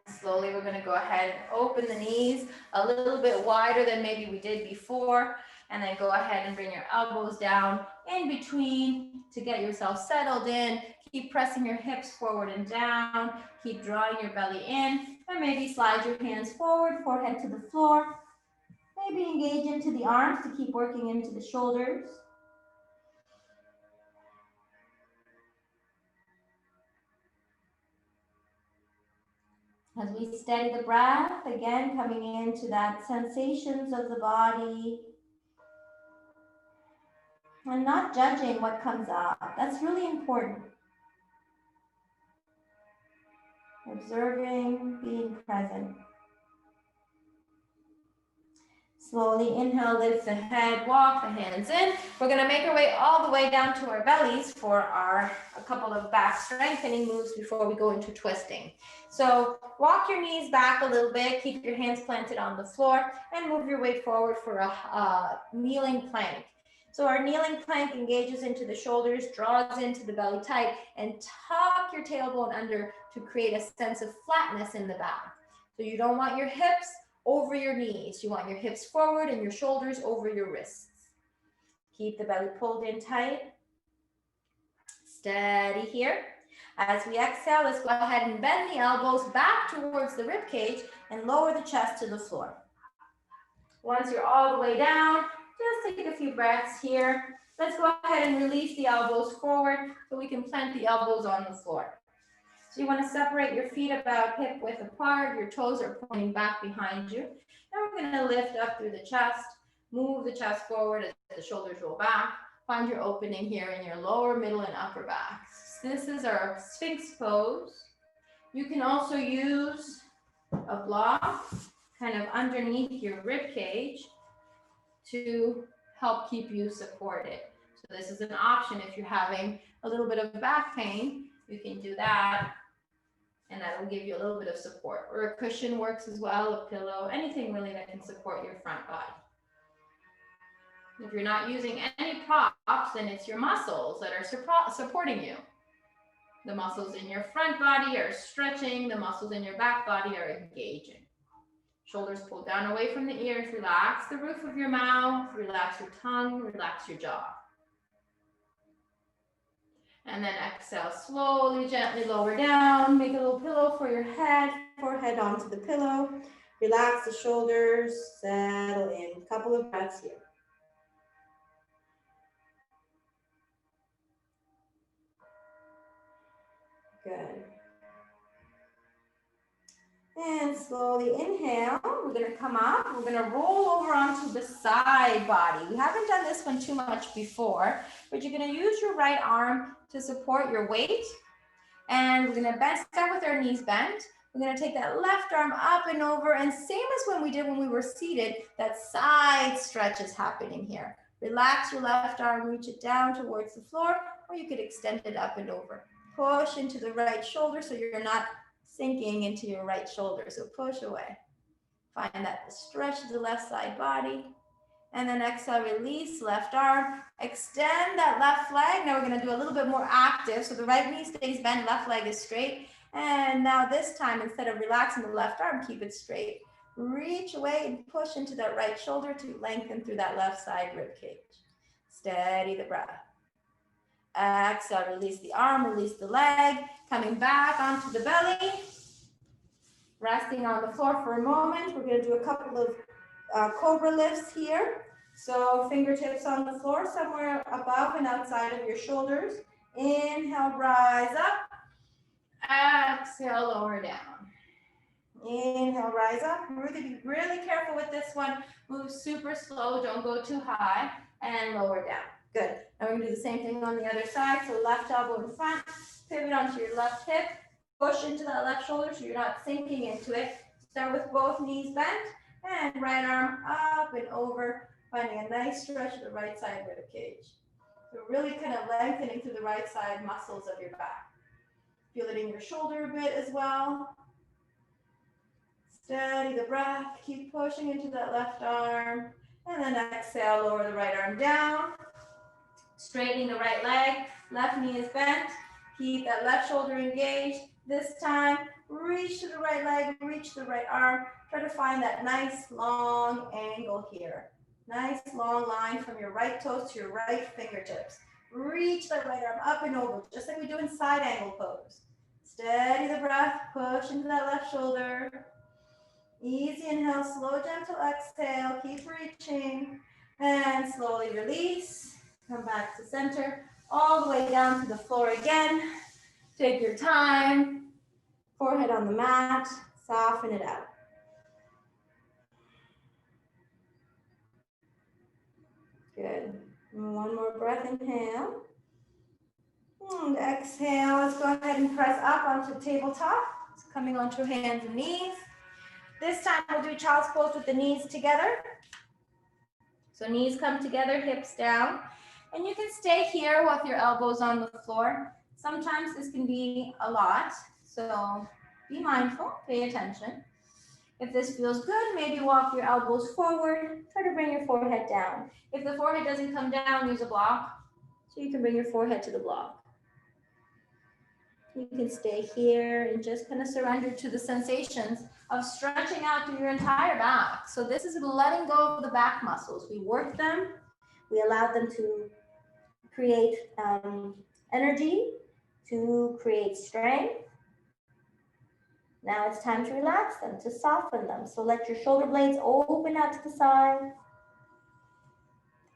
Slowly, we're going to go ahead and open the knees a little bit wider than maybe we did before. And then go ahead and bring your elbows down in between to get yourself settled in. Keep pressing your hips forward and down. Keep drawing your belly in. And maybe slide your hands forward, forehead to the floor. Maybe engage into the arms to keep working into the shoulders. As we steady the breath, again, coming into that sensations of the body and not judging what comes up. That's really important. Observing, being present. Slowly inhale, lift the head, walk the hands in. We're gonna make our way all the way down to our bellies for a couple of back strengthening moves before we go into twisting. So walk your knees back a little bit, keep your hands planted on the floor, and move your way forward for a kneeling plank. So our kneeling plank engages into the shoulders, draws into the belly tight, and tuck your tailbone under to create a sense of flatness in the back. So you don't want your hips over your knees. You want your hips forward and your shoulders over your wrists. Keep the belly pulled in tight. Steady here. As we exhale, let's go ahead and bend the elbows back towards the rib cage and lower the chest to the floor. Once you're all the way down, just take a few breaths here. Let's go ahead and release the elbows forward so we can plant the elbows on the floor. So you want to separate your feet about hip width apart. Your toes are pointing back behind you. Now we're going to lift up through the chest, move the chest forward as the shoulders roll back. Find your opening here in your lower, middle, and upper backs. This is our Sphinx pose. You can also use a block kind of underneath your rib cage to help keep you supported. So this is an option if you're having a little bit of back pain, you can do that, and that will give you a little bit of support. Or a cushion works as well, a pillow, anything really that can support your front body. If you're not using any props, then it's your muscles that are supporting you. The muscles in your front body are stretching, the muscles in your back body are engaging. Shoulders pulled down away from the ears, relax the roof of your mouth, relax your tongue, relax your jaw. And then exhale, slowly, gently lower down, make a little pillow for your head, forehead onto the pillow. Relax the shoulders, settle in. A couple of breaths here. Good. And slowly inhale. We're going to come up. We're going to roll over onto the side body. We haven't done this one too much before, but you're going to use your right arm to support your weight. And we're going to start with our knees bent. We're going to take that left arm up and over. And same as when we did when we were seated, that side stretch is happening here. Relax your left arm, reach it down towards the floor, or you could extend it up and over. Push into the right shoulder so you're not sinking into your right shoulder. So push away. Find that stretch of the left side body. And then exhale, release, left arm. Extend that left leg. Now we're going to do a little bit more active. So the right knee stays bent, left leg is straight. And now this time, instead of relaxing the left arm, keep it straight. Reach away and push into that right shoulder to lengthen through that left side rib cage. Steady the breath. Exhale, release the arm, release the leg. Coming back onto the belly. Resting on the floor for a moment. We're going to do a couple of cobra lifts here. So fingertips on the floor, somewhere above and outside of your shoulders. Inhale, rise up. Exhale, lower down. Inhale, rise up. Be really careful with this one. Move super slow, don't go too high. And lower down. Good. Now we're going to do the same thing on the other side. So left elbow in front, pivot onto your left hip, push into that left shoulder so you're not sinking into it. Start with both knees bent and right arm up and over, finding a nice stretch of the right side rib cage. So really kind of lengthening through the right side muscles of your back. Feel it in your shoulder a bit as well. Steady the breath, keep pushing into that left arm, and then exhale, lower the right arm down. Straightening the right leg, left knee is bent. Keep that left shoulder engaged. This time, reach to the right leg, reach the right arm. Try to find that nice long angle here. Nice long line from your right toes to your right fingertips. Reach that right arm up and over, just like we do in side angle pose. Steady the breath, push into that left shoulder. Easy inhale, slow, gentle exhale. Keep reaching. And slowly release. Come back to center, all the way down to the floor again. Take your time. Forehead on the mat, soften it out. Good. And one more breath, inhale. And exhale, let's go ahead and press up onto tabletop. So coming onto hands and knees. This time we'll do child's pose with the knees together. So knees come together, hips down. And you can stay here with your elbows on the floor. Sometimes this can be a lot, so be mindful, pay attention. If this feels good, maybe walk your elbows forward, try to bring your forehead down. If the forehead doesn't come down, use a block, so you can bring your forehead to the block. You can stay here and just kind of surrender to the sensations of stretching out through your entire back. So this is letting go of the back muscles. We worked them, we allowed them to create energy to create strength. Now it's time to relax them, to soften them. So let your shoulder blades open out to the side.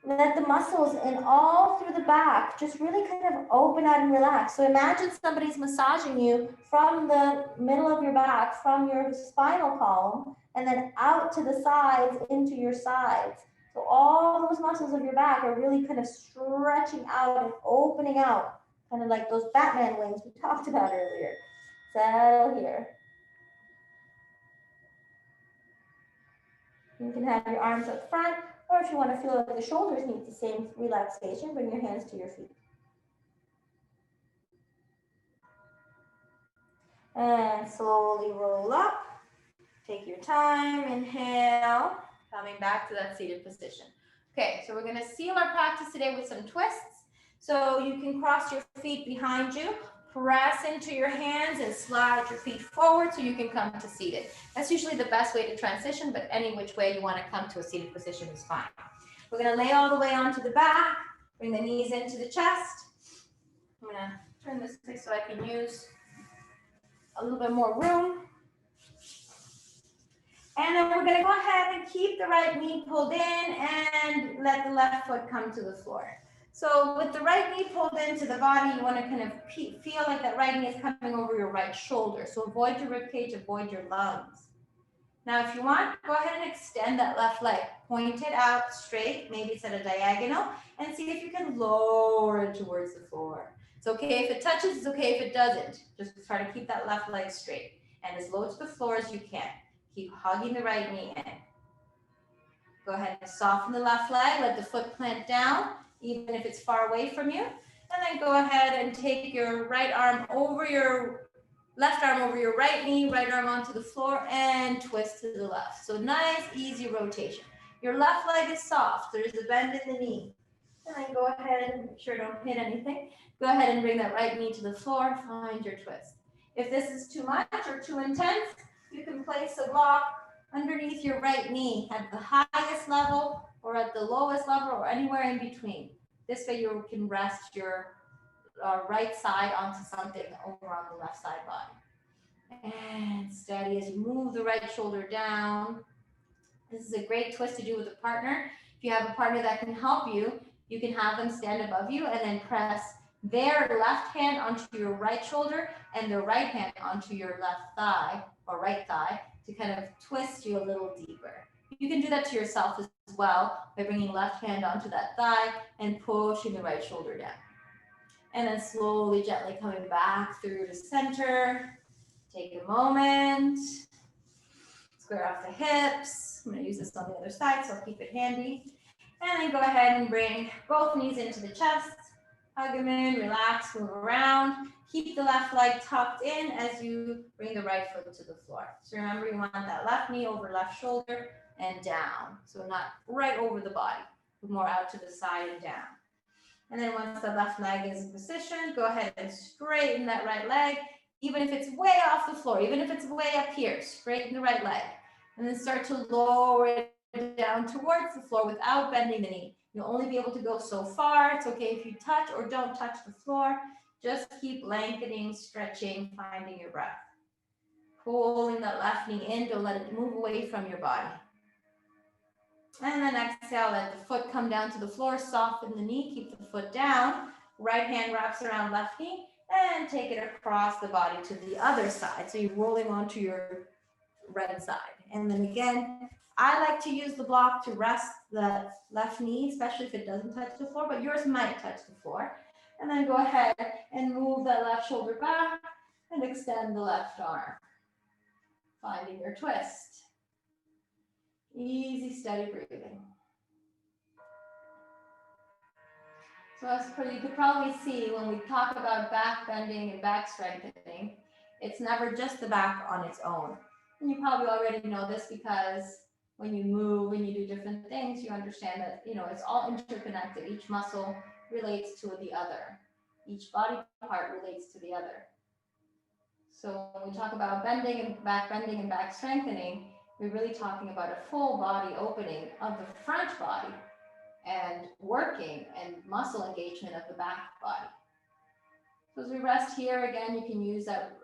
Let the muscles in all through the back just really kind of open out and relax. So imagine somebody's massaging you from the middle of your back, from your spinal column, and then out to the sides, into your sides. So all those muscles of your back are really kind of stretching out and opening out, kind of like those Batman wings we talked about earlier. Settle here. You can have your arms up front, or if you want to feel like the shoulders need the same relaxation, bring your hands to your feet. And slowly roll up. Take your time, inhale. Coming back to that seated position. Okay, so we're gonna seal our practice today with some twists. So you can cross your feet behind you, press into your hands and slide your feet forward so you can come to seated. That's usually the best way to transition, but any which way you wanna come to a seated position is fine. We're gonna lay all the way onto the back, bring the knees into the chest. I'm gonna turn this way so I can use a little bit more room. And then we're gonna go ahead and keep the right knee pulled in and let the left foot come to the floor. So with the right knee pulled into the body, you wanna kind of feel like that right knee is coming over your right shoulder. So avoid your rib cage, avoid your lungs. Now, if you want, go ahead and extend that left leg. Point it out straight, maybe it's at a diagonal, and see if you can lower it towards the floor. It's okay if it touches, it's okay if it doesn't. Just try to keep that left leg straight and as low to the floor as you can. Keep hugging the right knee in. Go ahead and soften the left leg, let the foot plant down, even if it's far away from you. And then go ahead and take your right arm over your left arm over your right knee, right arm onto the floor, and twist to the left. So nice, easy rotation. Your left leg is soft. There's a bend in the knee. And then go ahead and make sure don't hit anything. Go ahead and bring that right knee to the floor. Find your twist. If this is too much or too intense, you can place a block underneath your right knee at the highest level or at the lowest level or anywhere in between. This way you can rest your right side onto something over on the left side body. And steady as you move the right shoulder down. This is a great twist to do with a partner. If you have a partner that can help you, you can have them stand above you and then press their left hand onto your right shoulder and their right hand onto your left thigh or right thigh to kind of twist you a little deeper. You can do that to yourself as well by bringing left hand onto that thigh and pushing the right shoulder down. And then slowly, gently coming back through to center. Take a moment. Square off the hips. I'm gonna use this on the other side, so I'll keep it handy. And then go ahead and bring both knees into the chest. Hug them in, relax, move around. Keep the left leg tucked in as you bring the right foot to the floor. So remember, you want that left knee over left shoulder and down. So not right over the body, but more out to the side and down. And then once the left leg is in position, go ahead and straighten that right leg, even if it's way off the floor, even if it's way up here, straighten the right leg. And then start to lower it down towards the floor without bending the knee. You'll only be able to go so far. It's okay if you touch or don't touch the floor. Just keep lengthening, stretching, finding your breath. Pulling that left knee in, don't let it move away from your body. And then exhale, let the foot come down to the floor, soften the knee, keep the foot down. Right hand wraps around left knee and take it across the body to the other side. So you're rolling onto your right side. And then again, I like to use the block to rest the left knee, especially if it doesn't touch the floor, but yours might touch the floor. And then go ahead and move that left shoulder back and extend the left arm. Finding your twist. Easy, steady breathing. So as you could probably see when we talk about back bending and back strengthening, it's never just the back on its own. And you probably already know this because when you move, when you do different things, you understand that, it's all interconnected. Each muscle relates to the other. Each body part relates to the other. So when we talk about bending and back strengthening, we're really talking about a full body opening of the front body and working and muscle engagement of the back body. So as we rest here, again, you can use that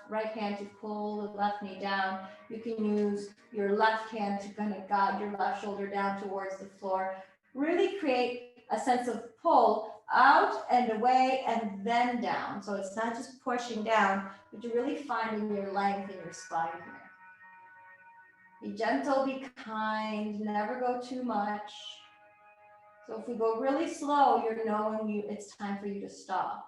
right hand to pull the left knee down. You can use your left hand to kind of guide your left shoulder down towards the floor. Really create a sense of pull out and away and then down. So it's not just pushing down, but you're really finding your length in your spine here. Be gentle, be kind, never go too much. So if we go really slow, you're knowing it's time for you to stop.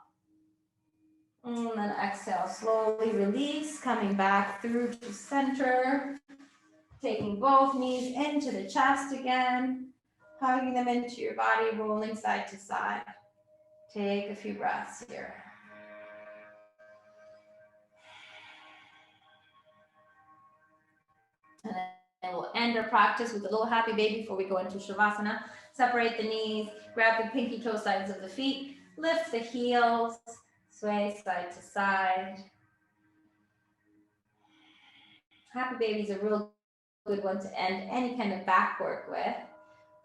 And then exhale, slowly release, coming back through to center, taking both knees into the chest again, hugging them into your body, rolling side to side. Take a few breaths here. And then we'll end our practice with a little happy baby before we go into Shavasana. Separate the knees, grab the pinky toe sides of the feet, lift the heels, sway side to side. Happy baby is a real good one to end any kind of back work with.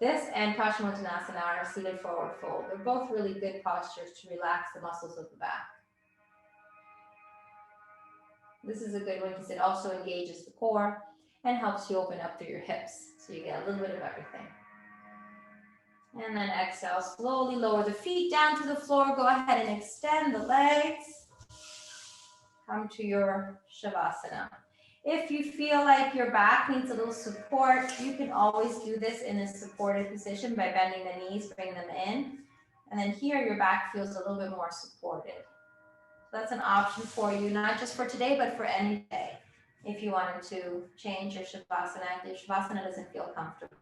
This and Paschimottanasana are seated forward fold. They're both really good postures to relax the muscles of the back. This is a good one because it also engages the core and helps you open up through your hips. So you get a little bit of everything. And then exhale, slowly lower the feet down to the floor. Go ahead and extend the legs. Come to your Shavasana. If you feel like your back needs a little support, you can always do this in a supported position by bending the knees, bring them in. And then here your back feels a little bit more supported. So that's an option for you, not just for today, but for any day. If you wanted to change your Shavasana, if your Shavasana doesn't feel comfortable.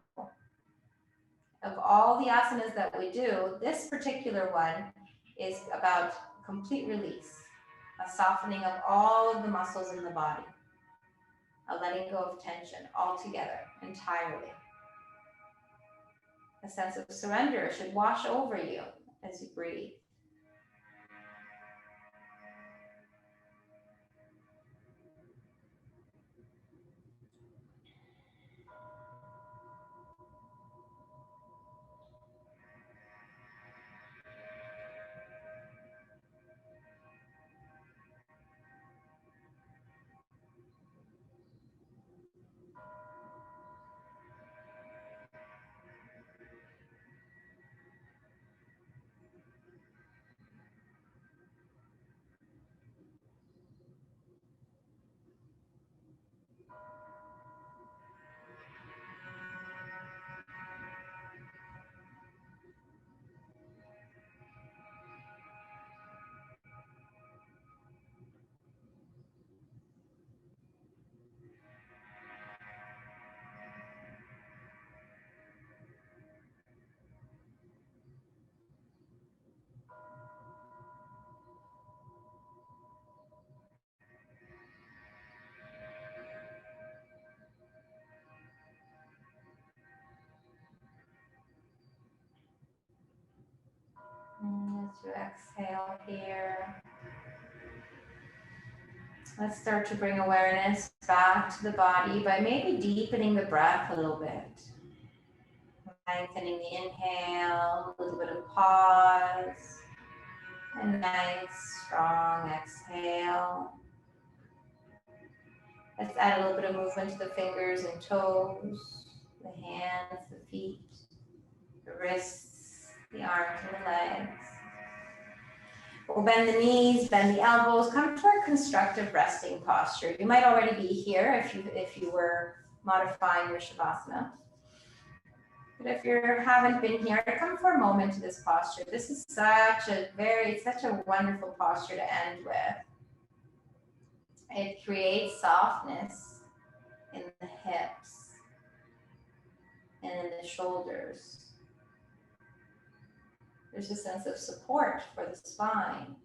Of all the asanas that we do, this particular one is about complete release, a softening of all of the muscles in the body, a letting go of tension altogether, entirely. A sense of surrender should wash over you as you breathe. And as you exhale here, let's start to bring awareness back to the body by maybe deepening the breath a little bit. Lengthening the inhale, a little bit of pause, and nice, strong exhale. Let's add a little bit of movement to the fingers and toes, the hands, the feet, the wrists, the arms, and the legs. We'll bend the knees, bend the elbows, come to our constructive resting posture. You might already be here if you were modifying your Shavasana. But if you haven't been here, come for a moment to this posture. This is such a wonderful posture to end with. It creates softness in the hips and in the shoulders. There's a sense of support for the spine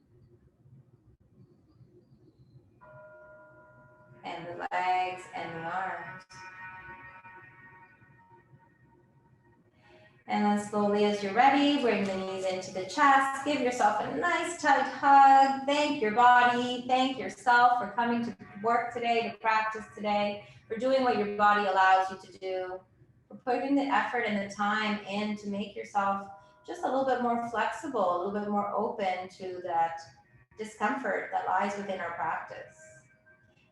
and the legs and the arms. And then slowly, as you're ready, bring the knees into the chest. Give yourself a nice tight hug. Thank your body. Thank yourself for coming to work today, to practice today, for doing what your body allows you to do, for putting the effort and the time in to make yourself just a little bit more flexible, a little bit more open to that discomfort that lies within our practice.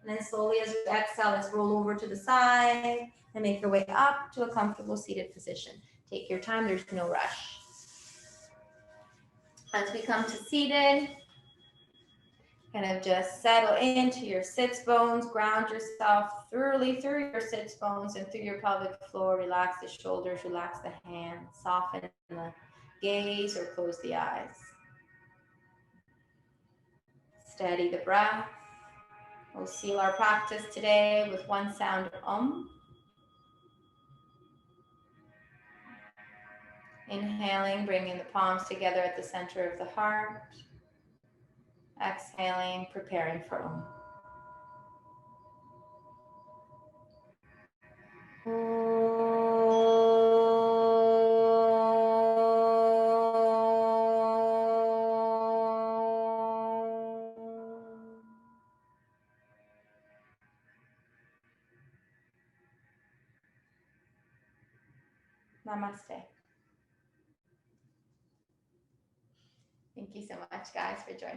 And then slowly as you exhale, let's roll over to the side and make your way up to a comfortable seated position. Take your time, there's no rush. As we come to seated, kind of just settle into your sits bones, ground yourself thoroughly through your sits bones and through your pelvic floor. Relax the shoulders, relax the hands, soften the gaze or close the eyes. Steady the breath. We'll seal our practice today with one sound of Om. Inhaling, bringing the palms together at the center of the heart. Exhaling, preparing for Om. Namaste. Thank you so much, guys, for joining.